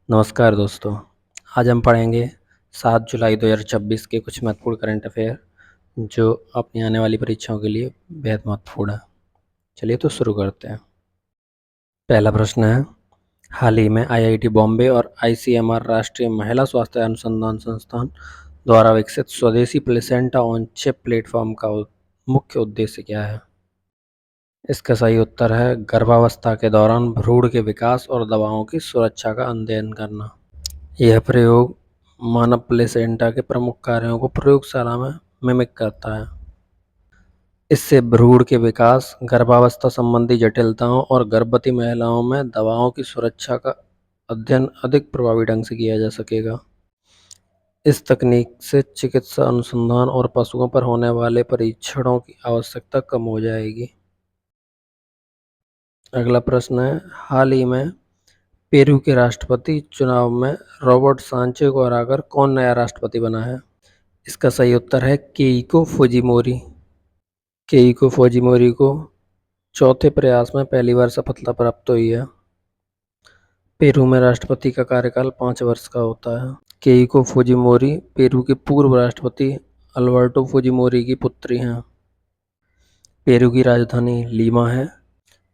नमस्कार दोस्तों। आज हम पढ़ेंगे 7 जुलाई 2026 के कुछ महत्वपूर्ण करंट अफेयर जो अपनी आने वाली परीक्षाओं के लिए बेहद महत्वपूर्ण है। चलिए तो शुरू करते हैं। पहला प्रश्न है, हाल ही में आईआईटी बॉम्बे और आईसीएमआर राष्ट्रीय महिला स्वास्थ्य अनुसंधान संस्थान द्वारा विकसित स्वदेशी प्लेसेंटा ऑन चिप प्लेटफॉर्म का मुख्य उद्देश्य क्या है? इसका सही उत्तर है गर्भावस्था के दौरान भ्रूण के विकास और दवाओं की सुरक्षा का अध्ययन करना। यह प्रयोग मानव प्लेसेंटा के प्रमुख कार्यों को प्रयोगशाला में मिमिक करता है। इससे भ्रूण के विकास, गर्भावस्था संबंधी जटिलताओं और गर्भवती महिलाओं में दवाओं की सुरक्षा का अध्ययन अधिक प्रभावी ढंग से किया जा सकेगा। इस तकनीक से चिकित्सा अनुसंधान और पशुओं पर होने वाले परीक्षणों की आवश्यकता कम हो जाएगी। अगला प्रश्न है, हाल ही में पेरू के राष्ट्रपति चुनाव में रॉबर्ट सांचे को हराकर कौन नया राष्ट्रपति बना है? इसका सही उत्तर है केइको फुजिमोरी। केइको फुजिमोरी को चौथे प्रयास में पहली बार सफलता प्राप्त हुई है। पेरू में राष्ट्रपति का कार्यकाल 5 वर्ष का होता है। केइको फुजिमोरी पेरू के पूर्व राष्ट्रपति अल्बर्टो फुजिमोरी की पुत्री हैं। पेरू की राजधानी लीमा है।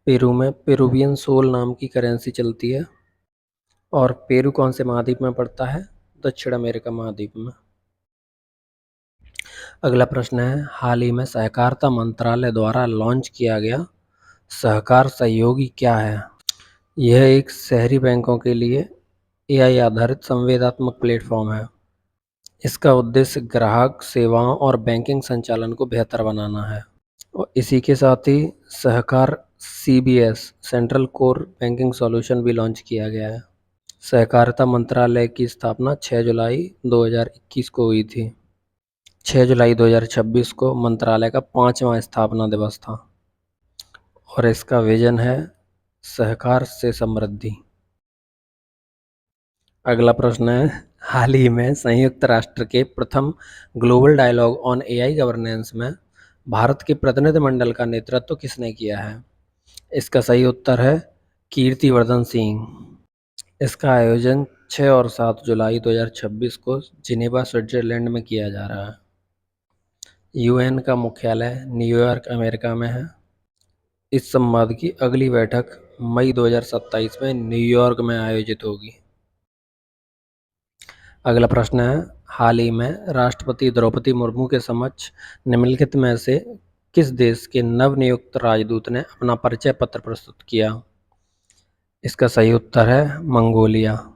पेरू में पेरुवियन सोल नाम की करेंसी चलती है। और पेरू कौन से महाद्वीप में पड़ता है? दक्षिण अमेरिका महाद्वीप में। अगला प्रश्न है, हाल ही में सहकारिता मंत्रालय द्वारा लॉन्च किया गया सहकार सहयोगी क्या है? यह एक शहरी बैंकों के लिए एआई आधारित संवेदनात्मक प्लेटफॉर्म है। इसका उद्देश्य ग्राहक सेवाओं और बैंकिंग संचालन को बेहतर बनाना है। और इसी के साथ ही सहकार CBS central core banking solution भी लॉन्च किया गया है। सहकारिता मंत्रालय की स्थापना 6 जुलाई 2021 को हुई थी। 6 जुलाई 2026 को मंत्रालय का 5वां स्थापना दिवस था और इसका विजन है सहकार से समृद्धि। अगला प्रश्न है, हाल ही में संयुक्त राष्ट्र के प्रथम global dialogue on AI governance में भारत के प्रतिनिधिमंडल का नेतृत्व किसने किया है? इसका सही उत्तर है कीर्तिवर्धन सिंह। इसका आयोजन 6 और 7 जुलाई 2026 को जिनेवा स्विट्जरलैंड में किया जा रहा है। यूएन का मुख्यालय न्यूयॉर्क अमेरिका में है। इस संवाद की अगली बैठक मई 2027 में न्यूयॉर्क में आयोजित होगी। अगला प्रश्न है, हाल ही में राष्ट्रपति द्रौपदी मुर्मू के समक्ष निम्नलिखित में से किस देश के नवनियुक्त राजदूत ने अपना परिचय पत्र प्रस्तुत किया? इसका सही उत्तर है मंगोलिया।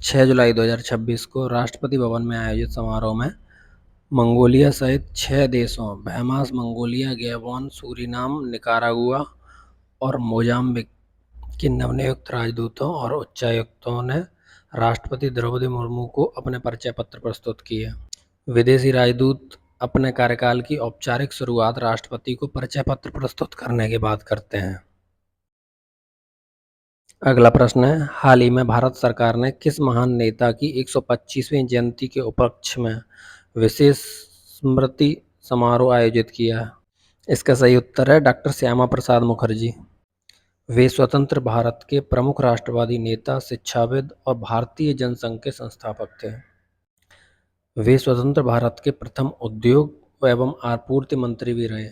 6 जुलाई 2026 को राष्ट्रपति भवन में आयोजित समारोह में मंगोलिया सहित 6 देशों बहमास, मंगोलिया, गैबोन, सूरीनाम, निकारागुआ और मोजाम्बिक के नवनियुक्त राजदूतों और उच्चायुक्तों ने राष्ट्रपति द्रौपदी मुर्मू को अपने परिचय पत्र प्रस्तुत किए। विदेशी राजदूत अपने कार्यकाल की औपचारिक शुरुआत राष्ट्रपति को परिचय पत्र प्रस्तुत करने के बाद करते हैं। अगला प्रश्न है, हाल ही में भारत सरकार ने किस महान नेता की 125वीं जयंती के उपलक्ष्य में विशेष स्मृति समारोह आयोजित किया है? इसका सही उत्तर है डॉक्टर श्यामा प्रसाद मुखर्जी। वे स्वतंत्र भारत के प्रमुख राष्ट्रवादी नेता, शिक्षाविद और भारतीय जनसंघ के संस्थापक थे। वे स्वतंत्र भारत के प्रथम उद्योग एवं आपूर्ति मंत्री भी रहे।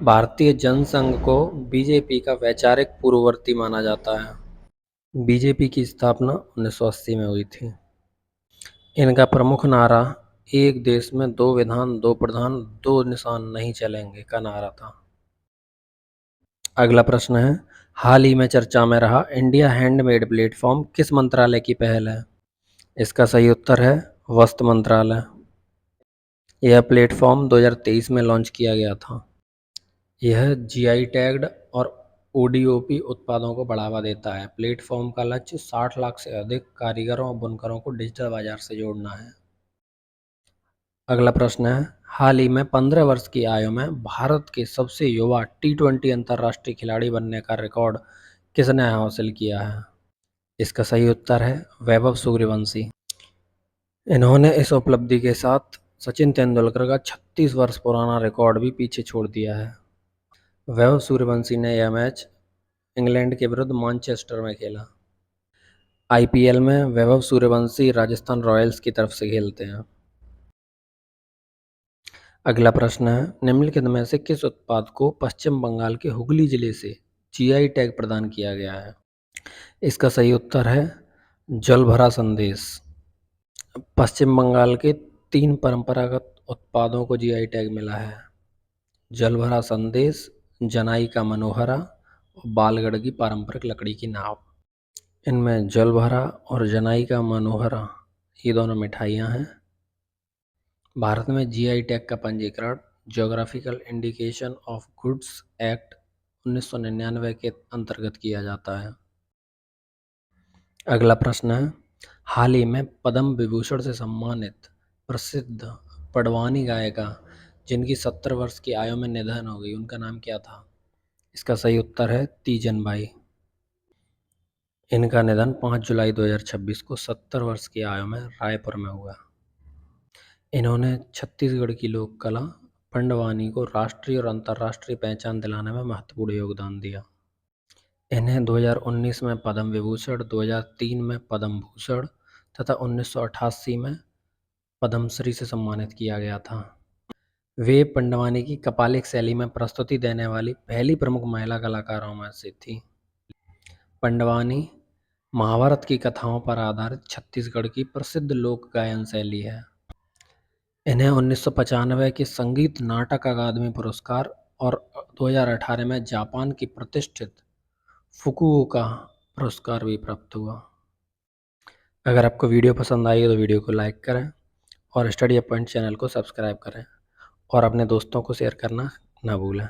भारतीय जनसंघ को बीजेपी का वैचारिक पूर्ववर्ती माना जाता है। बीजेपी की स्थापना 1980 में हुई थी। इनका प्रमुख नारा एक देश में दो विधान, दो प्रधान, दो निशान नहीं चलेंगे का नारा था। अगला प्रश्न है, हाल ही में चर्चा में रहा इंडिया हैंडमेड प्लेटफॉर्म किस मंत्रालय की पहल है? इसका सही उत्तर है वस्त्र मंत्रालय। यह प्लेटफॉर्म 2023 में लॉन्च किया गया था। यह जीआई टैग्ड और ओडीओपी उत्पादों को बढ़ावा देता है। प्लेटफॉर्म का लक्ष्य 60 लाख से अधिक कारीगरों और बुनकरों को डिजिटल बाजार से जोड़ना है। अगला प्रश्न है, हाल ही में 15 वर्ष की आयु में भारत के सबसे युवा T20 अंतर्राष्ट्रीय खिलाड़ी बनने का रिकॉर्ड किसने हासिल किया है? इसका सही उत्तर है वैभव सूर्यवंशी। इन्होंने इस उपलब्धि के साथ सचिन तेंदुलकर का 36 वर्ष पुराना रिकॉर्ड भी पीछे छोड़ दिया है। वैभव सूर्यवंशी ने यह मैच इंग्लैंड के विरुद्ध मैनचेस्टर में खेला। आईपीएल में वैभव सूर्यवंशी राजस्थान रॉयल्स की तरफ से खेलते हैं। अगला प्रश्न है, निम्नलिखित में से किस उत्पाद को पश्चिम बंगाल के हुगली जिले से जीआई टैग प्रदान किया गया है? इसका सही उत्तर है जल भरा संदेश। पश्चिम बंगाल के 3 परंपरागत उत्पादों को जीआई टैग मिला है। जल भरा संदेश, जनाई का मनोहरा और बालगढ़ की पारंपरिक लकड़ी की नाव। इनमें जल भरा और जनाई का मनोहरा ये दोनों मिठाइयाँ हैं। भारत में जीआई टैग का पंजीकरण geographical indication of goods act 1999 के अंतर्गत किया जाता है। अगला प्रश्न है, हाल ही में पद्म विभूषण से सम्मानित प्रसिद्ध पडवानी गायिका जिनकी 70 वर्ष की आयु में निधन हो गई, उनका नाम क्या था? इसका सही उत्तर है तीजन बाई। इनका निधन 5 जुलाई 2026 को 70 वर्ष की आयु में रायपुर में हुआ। इन्होंने छत्तीसगढ़ की लोक कला पंडवानी को राष्ट्रीय और अंतर्राष्ट्रीय पहचान दिलाने में महत्वपूर्ण योगदान दिया। इन्हें 2019 में पद्म विभूषण, 2003 में पद्म भूषण तथा 1988 में पद्मश्री से सम्मानित किया गया था। वे पंडवानी की कपालिक शैली में प्रस्तुति देने वाली पहली प्रमुख महिला कलाकारों में से थी। पंडवानी महाभारत की कथाओं पर आधारित छत्तीसगढ़ की प्रसिद्ध लोक गायन शैली है। इन्हें 1995 के संगीत नाटक अकादमी पुरस्कार और 2018 में जापान की प्रतिष्ठित फुकुओका पुरस्कार भी प्राप्त हुआ। अगर आपको वीडियो पसंद आई तो वीडियो को लाइक करें और स्टडी पॉइंट चैनल को सब्सक्राइब करें और अपने दोस्तों को शेयर करना ना भूलें।